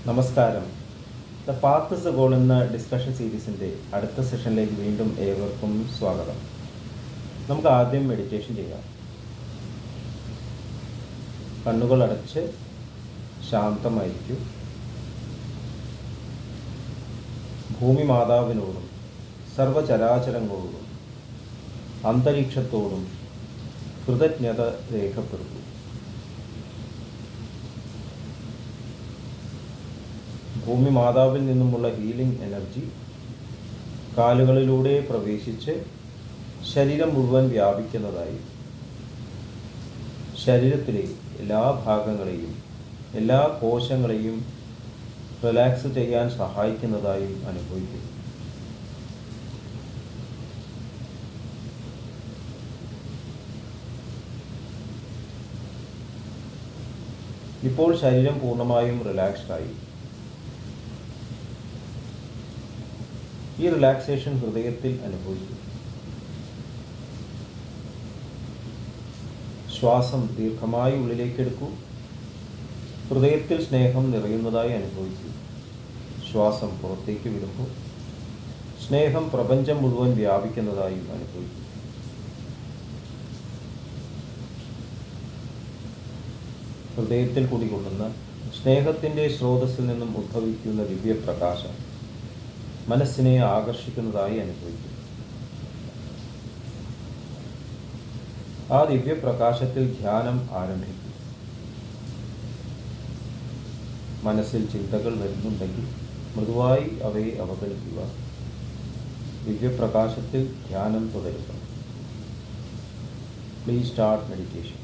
നമസ്കാരം. The path is the goal എന്ന discussion സീരീസിൻ്റെ അടുത്ത സെഷനിലേക്ക് വീണ്ടും ഏവർക്കും സ്വാഗതം. നമുക്ക് ആദ്യം മെഡിറ്റേഷൻ ചെയ്യാം. കണ്ണുകൾ അടച്ച് ശാന്തമായിരിക്കും. ഭൂമി മാതാവിനോടും സർവചരാചരങ്ങളോടും അന്തരീക്ഷത്തോടും കൃതജ്ഞത രേഖപ്പെടുത്തും. ഭൂമി മാതാവിൽ നിന്നുമുള്ള ഹീലിംഗ് എനർജി കാലുകളിലൂടെ പ്രവേശിച്ച് ശരീരം മുഴുവൻ വ്യാപിക്കുന്നതായി ശരീരത്തിലെ എല്ലാ ഭാഗങ്ങളെയും എല്ലാ കോശങ്ങളെയും റിലാക്സ് ചെയ്യാൻ സഹായിക്കുന്നതായും അനുഭവിക്കുന്നു. ഇപ്പോൾ ശരീരം പൂർണ്ണമായും റിലാക്സ്ഡായി. ഈ റിലാക്സേഷൻ ഹൃദയത്തിൽ അനുഭവിക്കും. ശ്വാസം ദീർഘമായി ഉള്ളിലേക്കെടുക്കൂ. ഹൃദയത്തിൽ സ്നേഹം നിറയുന്നതായി അനുഭവിക്കൂ. ശ്വാസം പുറത്തേക്ക് വിടുമ്പോൾ സ്നേഹം പ്രപഞ്ചം മുഴുവൻ വ്യാപിക്കുന്നതായും അനുഭവിക്കും. ഹൃദയത്തിൽ കുടികൊള്ളുന്ന സ്നേഹത്തിൻ്റെ സ്രോതസ്സിൽ നിന്നും ഉദ്ഭവിക്കുന്ന ദിവ്യപ്രകാശം മനസ്സിനെ ആകർഷിക്കുന്നതായി അനുഭവിക്കും. ആ ദിവ്യപ്രകാശത്തിൽ ധ്യാനം ആരംഭിക്കും. മനസ്സിൽ ചിന്തകൾ വരുന്നുണ്ടെങ്കിൽ മൃദുവായി അവയെ അവഗണിക്കുക. ദിവ്യപ്രകാശത്തിൽ ധ്യാനം തുടരുക. Please start meditation.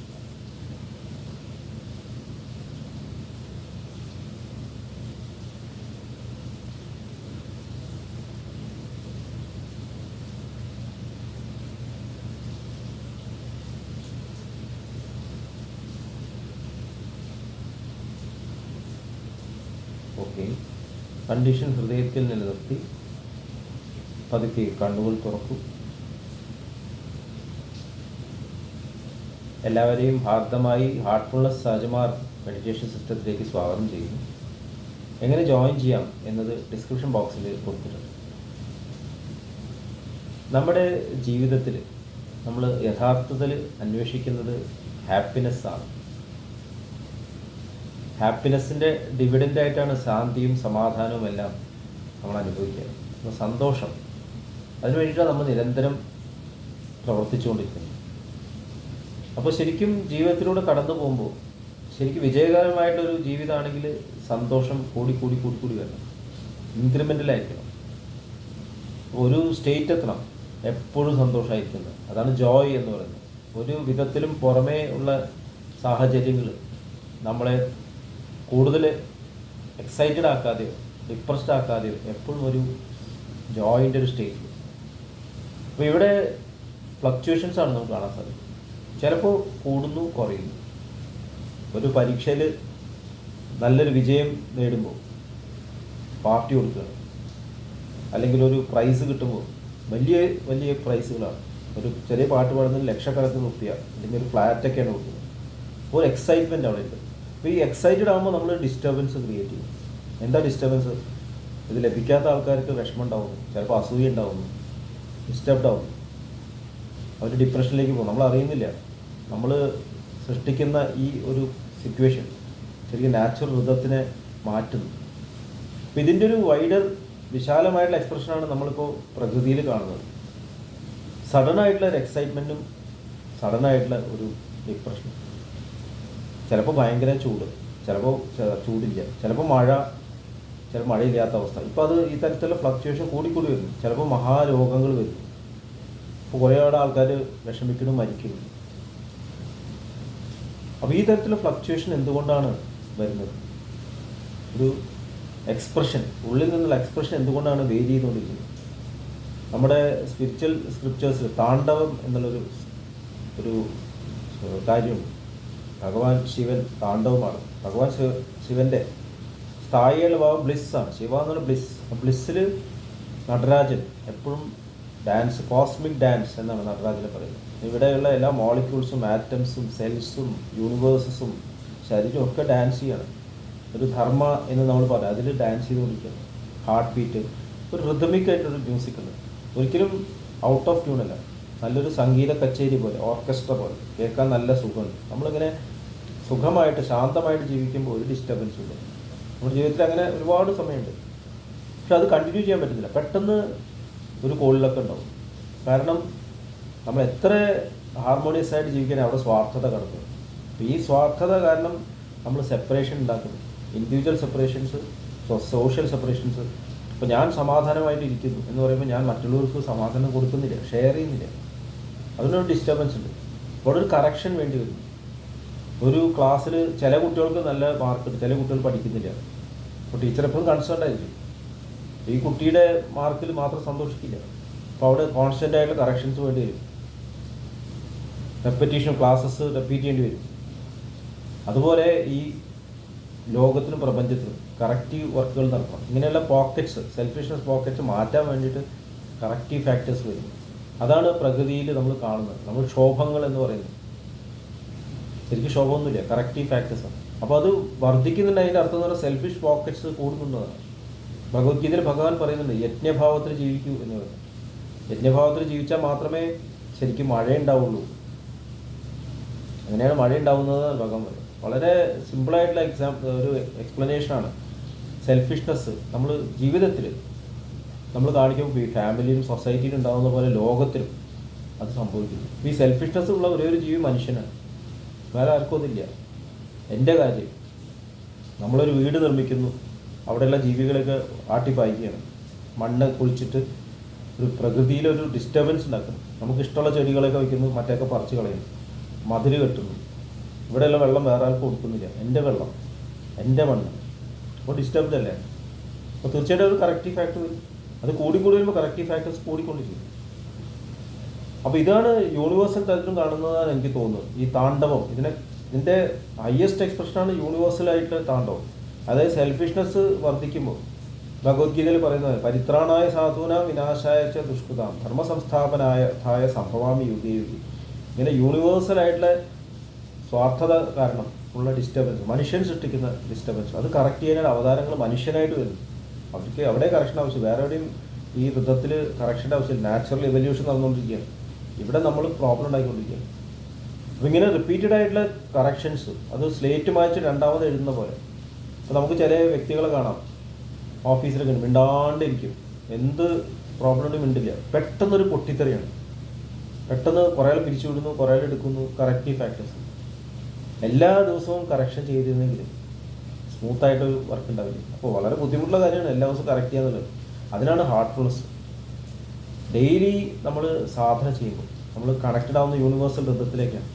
Okay, condition ഹൃദയത്തിൽ നിലനിർത്തി പതുക്കെ കണ്ണുകൾ തുറക്കൂ. എല്ലാവരെയും ഹാർദമായി ഹാർട്ട്ഫുൾനെസ് സഹജമാർ മെഡിറ്റേഷൻ സിസ്റ്റത്തിലേക്ക് സ്വാഗതം ചെയ്യുന്നു. എങ്ങനെ ജോയിൻ ചെയ്യാം എന്നത് ഡിസ്ക്രിപ്ഷൻ ബോക്സിൽ കൊടുത്തിട്ടുണ്ട്. നമ്മുടെ ജീവിതത്തിൽ നമ്മൾ യഥാർത്ഥത്തിൽ അന്വേഷിക്കുന്നത് ഹാപ്പിനെസ്സാണ്. ഹാപ്പിനെസ്സിൻ്റെ ഡിവിഡൻ്റായിട്ടാണ് ശാന്തിയും സമാധാനവും എല്ലാം നമ്മൾ അനുഭവിക്കുക. അപ്പോൾ സന്തോഷം, അതിനു വേണ്ടിയിട്ടാണ് നമ്മൾ നിരന്തരം പ്രവർത്തിച്ചുകൊണ്ടിരിക്കുന്നത്. അപ്പോൾ ശരിക്കും ജീവിതത്തിലൂടെ കടന്നു പോകുമ്പോൾ ശരിക്കും വിജയകരമായിട്ടൊരു ജീവിതമാണെങ്കിൽ സന്തോഷം കൂടി വരണം. ഇൻക്രിമെൻ്റലായിരിക്കണം. ഒരു സ്റ്റേറ്റ് എത്തണം എപ്പോഴും സന്തോഷമായിരിക്കുന്നത്. അതാണ് ജോയ് എന്ന് പറയുന്നത്. ഒരു വിധത്തിലും പുറമേ ഉള്ള സാഹചര്യങ്ങൾ നമ്മളെ കൂടുതൽ എക്സൈറ്റഡ് ആക്കാതെയോ ഡിപ്രസ്ഡ് ആക്കാതെയോ എപ്പോഴും ഒരു ജോയിൻ്റെ ഒരു സ്റ്റേറ്റ്. അപ്പോൾ ഇവിടെ ഫ്ലക്ച്വേഷൻസാണ് നമുക്ക് കാണാൻ സാധിക്കും. ചിലപ്പോൾ കൂടുന്നു, കുറയുന്നു. ഒരു പരീക്ഷയിൽ നല്ലൊരു വിജയം നേടുമ്പോൾ പാർട്ടി കൊടുക്കുക, അല്ലെങ്കിൽ ഒരു പ്രൈസ് കിട്ടുമ്പോൾ വലിയ പ്രൈസുകളാണ്. ഒരു ചെറിയ പാട്ട് പാടുന്നതിന് ലക്ഷക്കണക്കിന് റുപ്യ അല്ലെങ്കിൽ ഒരു ഫ്ലാറ്റൊക്കെയാണ് കൊടുക്കുന്നത്. ഒരു എക്സൈറ്റ്മെൻറ്റ് അവിടെ ഉണ്ട്. അപ്പോൾ ഈ എക്സൈറ്റഡ് ആകുമ്പോൾ നമ്മൾ ഡിസ്റ്റർബൻസ് ക്രിയേറ്റ് ചെയ്യും. എന്താ ഡിസ്റ്റർബൻസ്? ഇത് ലഭിക്കാത്ത ആൾക്കാർക്ക് വിഷമം ഉണ്ടാവുന്നു, ചിലപ്പോൾ അസൂയ ഉണ്ടാവുന്നു, ഡിസ്റ്റർബ്ഡ് ആവുന്നു, അവർ ഡിപ്രഷനിലേക്ക് പോകും. നമ്മൾ അറിയുന്നില്ല. നമ്മൾ സൃഷ്ടിക്കുന്ന ഈ ഒരു സിറ്റുവേഷൻ ശരിക്കും നാച്ചുറൽ ഋതത്തിനെ മാറ്റുന്നു. അപ്പോൾ ഇതിൻ്റെ ഒരു വൈഡർ വിശാലമായിട്ടുള്ള എക്സ്പ്രഷനാണ് നമ്മളിപ്പോൾ പ്രകൃതിയിൽ കാണുന്നത്. സഡനായിട്ടുള്ള ഒരു എക്സൈറ്റ്മെൻറ്റും സഡനായിട്ടുള്ള ഒരു ഡിപ്രഷനും. ചിലപ്പോൾ ഭയങ്കര ചൂട്, ചിലപ്പോൾ ചൂടില്ല, ചിലപ്പോൾ മഴ, ചിലപ്പോൾ മഴയില്ലാത്ത അവസ്ഥ. ഇപ്പോൾ അത് ഈ തരത്തിലുള്ള ഫ്ലക്ച്വേഷൻ കൂടി വരുന്നു. ചിലപ്പോൾ മഹാരോഗങ്ങൾ വരുന്നു. ഇപ്പോൾ കുറേ ആൾക്കാർ വിഷമിക്കുന്നു, മരിക്കുന്നു. അപ്പോൾ ഈ തരത്തിലുള്ള ഫ്ലക്ച്വേഷൻ എന്തുകൊണ്ടാണ് വരുന്നത്? ഒരു എക്സ്പ്രഷൻ, ഉള്ളിൽ നിന്നുള്ള എക്സ്പ്രഷൻ എന്തുകൊണ്ടാണ് വേരി ചെയ്തുകൊണ്ടിരിക്കുന്നത്? നമ്മുടെ സ്പിരിച്വൽ സ്ക്രിപ്റ്റേഴ്സിൽ താണ്ഡവം എന്നുള്ളൊരു കാര്യമുണ്ട്. ഭഗവാൻ ശിവൻ താണ്ഡവമാണ്. ഭഗവാൻ ശിവൻ്റെ സ്ഥായിയുള്ള ഭാവം ബ്ലിസ്സാണ്. ശിവ എന്നുള്ള ബ്ലിസ്. ബ്ലിസ്സിൽ നടരാജൻ എപ്പോഴും ഡാൻസ്, കോസ്മിക് ഡാൻസ് എന്നാണ് നടരാജനെ പറയുന്നത്. ഇവിടെയുള്ള എല്ലാ മോളിക്യൂൾസും ആറ്റംസും സെൽസും യൂണിവേഴ്സസും ശരീരവും ഒക്കെ ഡാൻസ് ചെയ്യണം. ഒരു ധർമ്മ എന്ന് നമ്മൾ പറയാം, അതിൽ ഡാൻസ് ചെയ്തുകൊണ്ടിരിക്കുകയാണ്. ഹാർട്ട് ബീറ്റ്, ഒരു റിതമിക് ആയിട്ടൊരു മ്യൂസിക് ഉണ്ട്, ഒരിക്കലും ഔട്ട് ഓഫ് ട്യൂൺ അല്ല. നല്ലൊരു സംഗീത കച്ചേരി പോലെ, ഓർക്കസ്ട്ര പോലെ കേൾക്കാൻ നല്ല സുഖമുണ്ട്. നമ്മളിങ്ങനെ സുഖമായിട്ട് ശാന്തമായിട്ട് ജീവിക്കുമ്പോൾ ഒരു ഡിസ്റ്റർബൻസും ഇല്ല. നമ്മുടെ ജീവിതത്തിൽ അങ്ങനെ ഒരുപാട് സമയമുണ്ട്, പക്ഷെ അത് കണ്ടിന്യൂ ചെയ്യാൻ പറ്റുന്നില്ല. പെട്ടെന്ന് ഒരു കോളിലൊക്കെ ഉണ്ടാവും. കാരണം നമ്മൾ എത്ര ഹാർമോണിയസ് ആയിട്ട് ജീവിക്കാൻ അവിടെ സ്വാർത്ഥത കിടക്കും. അപ്പോൾ ഈ സ്വാർത്ഥത കാരണം നമ്മൾ സെപ്പറേഷൻ ഉണ്ടാക്കുന്നു, ഇൻഡിവിജ്വൽ സെപ്പറേഷൻസ്, സോഷ്യൽ സെപ്പറേഷൻസ്. ഇപ്പോൾ ഞാൻ സമാധാനമായിട്ട് ഇരിക്കുന്നു എന്ന് പറയുമ്പോൾ ഞാൻ മറ്റുള്ളവർക്ക് സമാധാനം കൊടുക്കുന്നില്ല, ഷെയർ ചെയ്യുന്നില്ല. അതിനൊരു ഡിസ്റ്റർബൻസ് ഉണ്ട്. അപ്പോൾ ഒരു കറക്ഷൻ വേണ്ടി വരും. ഒരു ക്ലാസ്സിൽ ചില കുട്ടികൾക്ക് നല്ല മാർക്കുണ്ട്, ചില കുട്ടികൾ പഠിക്കുന്നില്ല. അപ്പോൾ ടീച്ചർ എപ്പോഴും കൺസേൺഡ് ആയിരിക്കും. ഈ കുട്ടിയുടെ മാർക്കിൽ മാത്രം സന്തോഷിക്കില്ല. അപ്പോൾ അവിടെ കോൺസ്റ്റൻ്റ് ആയിട്ടുള്ള കറക്ഷൻസ് വേണ്ടി വരും. റെപ്പറ്റീഷൻ ക്ലാസ്സസ് റിപ്പീറ്റ് ചെയ്യേണ്ടി വരും. അതുപോലെ ഈ ലോകത്തിനും പ്രപഞ്ചത്തിനും കറക്റ്റീവ് വർക്കുകൾ നടക്കണം. ഇങ്ങനെയുള്ള പോക്കറ്റ്സ്, സെൽഫിഷ്നെസ് പോക്കറ്റ്സ് മാറ്റാൻ വേണ്ടിയിട്ട് കറക്റ്റീവ് ഫാക്ടേഴ്സ് വരും. അതാണ് പ്രകൃതിയിൽ നമ്മൾ കാണുന്നത്. നമ്മൾ ക്ഷോഭങ്ങൾ എന്ന് പറയുന്നത് ശരിക്കും ക്ഷോഭമൊന്നുമില്ല, കറക്റ്റീവ് ഫാക്ടേഴ്സാണ്. അപ്പോൾ അത് വർദ്ധിക്കുന്നുണ്ട്. അതിൻ്റെ അർത്ഥം എന്ന് പറഞ്ഞാൽ സെൽഫിഷ് പോക്കറ്റ്സ് കൂടുന്നുള്ളതാണ്. ഭഗവത്ഗീതയിൽ ഭഗവാൻ പറയുന്നുണ്ട് യജ്ഞഭാവത്തിൽ ജീവിക്കൂ എന്ന് പറയുന്നത്. യജ്ഞഭാവത്തിൽ ജീവിച്ചാൽ മാത്രമേ ശരിക്കും മഴ ഉണ്ടാവുള്ളൂ. അങ്ങനെയാണ് മഴ ഉണ്ടാവുന്നത് ഭഗവാൻ പറയും. വളരെ സിമ്പിളായിട്ടുള്ള ഒരു എക്സ്പ്ലനേഷനാണ്. സെൽഫിഷ്നെസ് നമ്മൾ ജീവിതത്തിൽ നമ്മൾ കാണിക്കുമ്പോൾ ഈ ഫാമിലിയിലും സൊസൈറ്റിയിലും ഉണ്ടാകുന്ന പോലെ ലോകത്തിലും അത് സംഭവിക്കുന്നു. ഈ സെൽഫിഷ്നെസ് ഉള്ള ഒരേ ഒരു ജീവി മനുഷ്യനാണ്, വേറെ ആർക്കും ഒന്നുമില്ല. എൻ്റെ കാര്യം, നമ്മളൊരു വീട് നിർമ്മിക്കുന്നു, അവിടെയുള്ള ജീവികളൊക്കെ ആട്ടിപ്പായിക്കുകയാണ്. മണ്ണ് കുഴിച്ചിട്ട് ഒരു പ്രകൃതിയിലൊരു ഡിസ്റ്റർബൻസ് ഉണ്ടാക്കുന്നു. നമുക്കിഷ്ടമുള്ള ചെടികളൊക്കെ വയ്ക്കുന്നു, മറ്റൊക്കെ പറിച്ച് കളയുന്നു, മതിൽ കെട്ടുന്നു. ഇവിടെയുള്ള വെള്ളം വേറെ ആർക്കും കൊടുക്കുന്നില്ല. എൻ്റെ വെള്ളം, എൻ്റെ മണ്ണ്. അപ്പോൾ ഡിസ്റ്റർബ്ഡ് അല്ലേ? അപ്പോൾ തീർച്ചയായിട്ടും ഒരു കറക്റ്റീവ് ഫാക്ടർ വരും. അത് കൂടി വരുമ്പോൾ കറക്റ്റീവ് ഫാക്ടേഴ്സ് കൂടിക്കൊണ്ടിരിക്കും. അപ്പോൾ ഇതാണ് യൂണിവേഴ്സൽ തലത്തിലും കാണുന്നതാണ് എനിക്ക് തോന്നുന്നത്. ഈ താണ്ഡവം, ഇതിൻ്റെ ഹയസ്റ്റ് എക്സ്പ്രഷനാണ് യൂണിവേഴ്സലായിട്ടുള്ള താണ്ഡവം. അതായത് സെൽഫിഷ്നെസ് വർദ്ധിക്കുമ്പോൾ ഭഗവത്ഗീതയിൽ പറയുന്നത് പരിത്രാണായ സാധൂന വിനാശായ ച ദുഷ്കൃതാം ധർമ്മ സംസ്ഥാപനായ സംഭവാമി യുഗേ യുഗി. ഇങ്ങനെ യൂണിവേഴ്സലായിട്ടുള്ള സ്വാർത്ഥത കാരണം ഉള്ള ഡിസ്റ്റർബൻസ്, മനുഷ്യൻ സൃഷ്ടിക്കുന്ന ഡിസ്റ്റർബൻസ്, അത് കറക്റ്റ് ചെയ്യാനുള്ള അവതാരങ്ങൾ മനുഷ്യനായിട്ട് വരുന്നു. അവർക്ക് അവിടെ കറക്ഷൻ ആവശ്യം, വേറെ എവിടെയും ഈ വൃദ്ധത്തിൽ കറക്ഷൻ്റെ ആവശ്യമില്ല. നാച്ചുറൽ എവല്യൂഷൻ നടന്നുകൊണ്ടിരിക്കുകയാണ്. ഇവിടെ നമ്മൾ പ്രോബ്ലം ഉണ്ടായിക്കൊണ്ടിരിക്കുകയാണ്. അപ്പോൾ ഇങ്ങനെ റിപ്പീറ്റഡ് ആയിട്ടുള്ള കറക്ഷൻസ്, അത് സ്ലേറ്റ് മായ്ച്ച് രണ്ടാമത് എഴുതുന്ന പോലെ. അപ്പോൾ നമുക്ക് ചില വ്യക്തികളെ കാണാം, ഓഫീസിലൊക്കെ മിണ്ടാണ്ടിരിക്കും, എന്ത് പ്രോബ്ലം ഉണ്ടെങ്കിൽ മിണ്ടില്ല. പെട്ടെന്നൊരു പൊട്ടിത്തെറിയാണ്, പെട്ടെന്ന് കുറേ ആൾ പിരിച്ചു വിടുന്നു, കുറേ ആൾ എടുക്കുന്നു. കറക്റ്റീവ് ഫാക്ടേഴ്സ് എല്ലാ ദിവസവും കറക്ഷൻ ചെയ്തിരുന്നെങ്കിൽ സ്മൂത്തായിട്ട് വർക്ക് ഉണ്ടാവില്ല. അപ്പോൾ വളരെ ബുദ്ധിമുട്ടുള്ള കാര്യമാണ് എല്ലാ ദിവസവും കറക്റ്റ് ചെയ്യാന്നുള്ളത്. അതിനാണ് ഹാർട്ട്ഫുൾനെസ്. ഡെയിലി നമ്മൾ സാധന ചെയ്യുമ്പോൾ നമ്മൾ കണക്റ്റഡ് ആവുന്ന യൂണിവേഴ്സൽ ബന്ധത്തിലേക്കാണ്.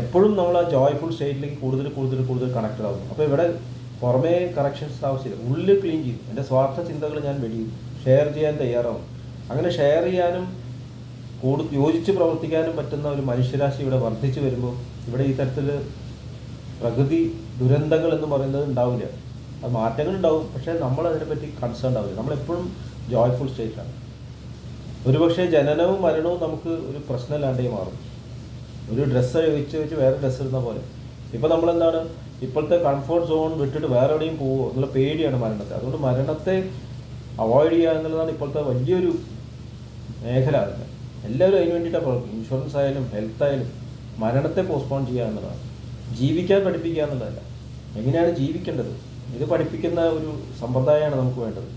എപ്പോഴും നമ്മൾ ആ ജോയ്ഫുൾ സ്റ്റേറ്റിലേക്ക് കൂടുതൽ കണക്റ്റഡ് ആവുന്നു. അപ്പോൾ ഇവിടെ പുറമേ കറക്ഷൻസ് ആവശ്യമില്ല, ഉള്ളിൽ ക്ലീൻ ചെയ്യും. എൻ്റെ സ്വാർത്ഥ ചിന്തകൾ ഞാൻ വെടിയും, ഷെയർ ചെയ്യാൻ തയ്യാറാവും. അങ്ങനെ ഷെയർ ചെയ്യാനും യോജിച്ച് പ്രവർത്തിക്കാനും പറ്റുന്ന ഒരു മനുഷ്യരാശി ഇവിടെ വർദ്ധിച്ചു വരുമ്പോൾ ഇവിടെ ഈ തരത്തിൽ പ്രകൃതി ദുരന്തങ്ങൾ എന്ന് പറയുന്നത് ഉണ്ടാവില്ല. അത് മാറ്റങ്ങൾ ഉണ്ടാവും, പക്ഷേ നമ്മൾ അതിനെപ്പറ്റി കൺസേൺ ഉണ്ടാവില്ല. നമ്മളെപ്പോഴും ജോയ്ഫുൾ സ്റ്റേറ്റിലാണ്. ഒരുപക്ഷെ ജനനവും മരണവും നമുക്ക് ഒരു പ്രശ്നമില്ലാണ്ടേ മാറും. ഒരു ഡ്രസ്സ് വെച്ച് വേറെ ഡ്രസ്സ് ഇടുന്ന പോലെ. ഇപ്പോൾ നമ്മളെന്താണ്, ഇപ്പോഴത്തെ കംഫോർട്ട് സോൺ വിട്ടിട്ട് വേറെ എവിടെയും പോവുമോ എന്നുള്ള പേടിയാണ് മരണത്തെ. അതുകൊണ്ട് മരണത്തെ അവോയ്ഡ് ചെയ്യുക എന്നുള്ളതാണ് ഇപ്പോഴത്തെ വലിയൊരു മേഖല. അതിന് എല്ലാവരും അതിന് വേണ്ടിയിട്ടാണ് പ്രവർത്തിക്കും. ഇൻഷുറൻസ് ആയാലും ഹെൽത്ത് ആയാലും മരണത്തെ പോസ്റ്റ്പോൺ ചെയ്യുക എന്നുള്ളതാണ്. ജീവിക്കാൻ പഠിപ്പിക്കുക എന്നുള്ളതല്ല, എങ്ങനെയാണ് ജീവിക്കേണ്ടത് ഇത് പഠിപ്പിക്കുന്ന ഒരു സമ്പ്രദായമാണ് നമുക്ക് വേണ്ടത്.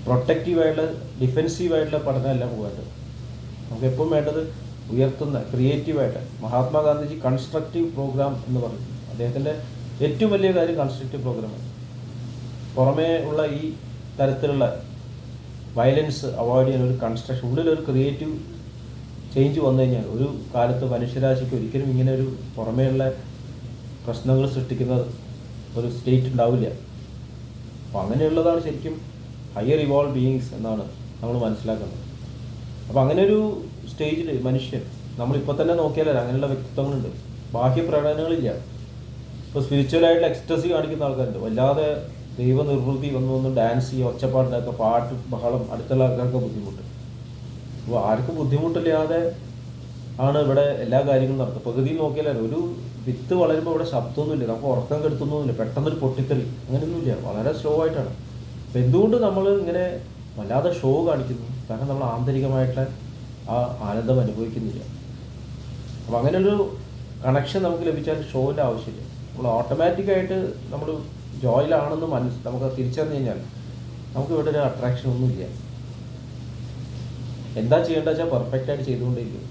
പ്രൊട്ടക്റ്റീവായിട്ടുള്ള ഡിഫെൻസീവായിട്ടുള്ള പഠനമല്ല വേണ്ടത്. നമുക്ക് എപ്പോഴും വേണ്ടത് ഉയർത്തുന്ന ക്രിയേറ്റീവായിട്ട്. മഹാത്മാഗാന്ധിജി കൺസ്ട്രക്റ്റീവ് പ്രോഗ്രാം എന്ന് പറഞ്ഞു. അദ്ദേഹത്തിൻ്റെ ഏറ്റവും വലിയ കാര്യം കൺസ്ട്രക്റ്റീവ് പ്രോഗ്രാമാണ്. പുറമേ ഉള്ള ഈ തരത്തിലുള്ള വയലൻസ് അവോയ്ഡ് ചെയ്യാൻ ഒരു കൺസ്ട്രക്ഷൻ, ഉള്ളിലൊരു ക്രിയേറ്റീവ് ചേഞ്ച് വന്നു കഴിഞ്ഞാൽ ഒരു കാലത്ത് മനുഷ്യരാശിക്ക് ഒരിക്കലും ഇങ്ങനെ ഒരു പുറമേയുള്ള പ്രശ്നങ്ങൾ സൃഷ്ടിക്കുന്ന ഒരു സ്റ്റേറ്റ് ഉണ്ടാവില്ല. അപ്പോൾ അങ്ങനെയുള്ളതാണ് ശരിക്കും ഹയർ ഇവോൾവ് ബീയിങ്സ് എന്നാണ് നമ്മൾ മനസ്സിലാക്കുന്നത്. അപ്പോൾ അങ്ങനെ ഒരു സ്റ്റേജിൽ മനുഷ്യൻ, നമ്മളിപ്പോൾ തന്നെ നോക്കിയാലേ അങ്ങനെയുള്ള വ്യക്തിത്വങ്ങളുണ്ട്. ബാഹ്യ പ്രകടനങ്ങളില്ല. ഇപ്പോൾ സ്പിരിച്വലായിട്ടുള്ള എക്സ്റ്റസി കാണിക്കുന്ന ആൾക്കാരുണ്ട്. വല്ലാതെ ദൈവനിർവൃത്തി വന്നു ഡാൻസ് ചെയ്യുക, ഒച്ചപ്പാടുണ്ടാക്കുക, പാട്ട് ബഹളം, അടുത്തുള്ള ആൾക്കാർക്ക് ബുദ്ധിമുട്ട്. അപ്പോൾ ആർക്കും ബുദ്ധിമുട്ടില്ലാതെ ആണ് ഇവിടെ എല്ലാ കാര്യങ്ങളും നടത്തുന്നത്. പ്രകൃതി നോക്കിയാലും ഒരു വിത്ത് വളരുമ്പോൾ ഇവിടെ ശബ്ദമൊന്നുമില്ല, നമുക്ക് ഉറക്കം കെടുത്തൊന്നുമില്ല, പെട്ടെന്നൊരു പൊട്ടിത്തെറി അങ്ങനെയൊന്നുമില്ല, വളരെ സ്ലോ ആയിട്ടാണ്. അപ്പം എന്തുകൊണ്ട് നമ്മൾ ഇങ്ങനെ വല്ലാതെ ഷോ കാണിക്കുന്നു? കാരണം നമ്മൾ ആന്തരികമായിട്ടുള്ള ആ ആനന്ദം അനുഭവിക്കുന്നില്ല. അപ്പം അങ്ങനെയൊരു കണക്ഷൻ നമുക്ക് ലഭിച്ചാൽ ഷോയിൻ്റെ ആവശ്യമില്ല. നമ്മൾ ഓട്ടോമാറ്റിക്കായിട്ട് നമ്മൾ ജോയിലാണെന്ന് നമുക്ക് തിരിച്ചറിഞ്ഞു കഴിഞ്ഞാൽ നമുക്ക് ഇവിടെ ഒരു അട്രാക്ഷൻ ഒന്നുമില്ല. എന്താ ചെയ്യേണ്ടത് വെച്ചാൽ പെർഫെക്റ്റായിട്ട് ചെയ്തുകൊണ്ടിരിക്കും,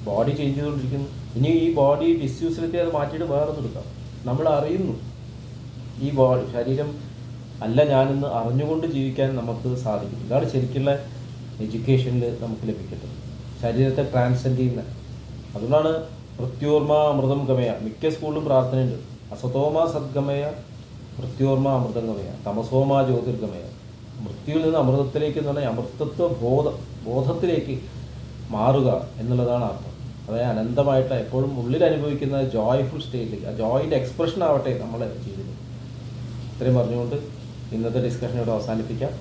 ബോഡി ചേഞ്ച് ചെയ്തുകൊണ്ടിരിക്കുന്നു. ഇനി ഈ ബോഡി ഡിസ്യൂസിലെത്തി അത് മാറ്റിയിട്ട് വേറൊന്നും എടുക്കാം. നമ്മൾ അറിയുന്നു ഈ ബോഡി ശരീരം അല്ല ഞാനെന്ന് അറിഞ്ഞുകൊണ്ട് ജീവിക്കാൻ നമുക്ക് സാധിക്കും. ഇതാണ് ശരിക്കുള്ള എഡ്യൂക്കേഷനിൽ നമുക്ക് ലഭിക്കേണ്ടത്, ശരീരത്തെ ട്രാൻസെൻഡ് ചെയ്യുന്ന. അതുകൊണ്ടാണ് മൃത്യോർമ അമൃതം ഗമയ, മിക്ക സ്കൂളിലും പ്രാർത്ഥനയുണ്ട്. അസതോമ സദ്ഗമയ, മൃത്യോർമ അമൃതം ഗമയ, തമസോമ ജ്യോതിർഗമയ. മൃത്യുവിൽ നിന്ന് അമൃതത്തിലേക്ക് എന്ന് പറഞ്ഞാൽ അമൃതത്വ ബോധത്തിലേക്ക് മാറുക എന്നുള്ളതാണ് അർത്ഥം. അതായത് അനന്തമായിട്ട് എപ്പോഴും ഉള്ളിൽ അനുഭവിക്കുന്ന ജോയ്ഫുൾ സ്റ്റേറ്റിലേക്ക്, ആ ജോയിൻ്റെ എക്സ്പ്രഷൻ ആവട്ടെ നമ്മളെ ജീവിതം. ഇത്രയും പറഞ്ഞുകൊണ്ട് ഇന്നത്തെ ഡിസ്കഷൻ ഇവിടെ അവസാനിപ്പിക്കാം.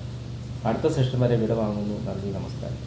അടുത്ത സെഷൻ വരെ വിട വാങ്ങുന്നു. നന്ദി, നമസ്കാരം.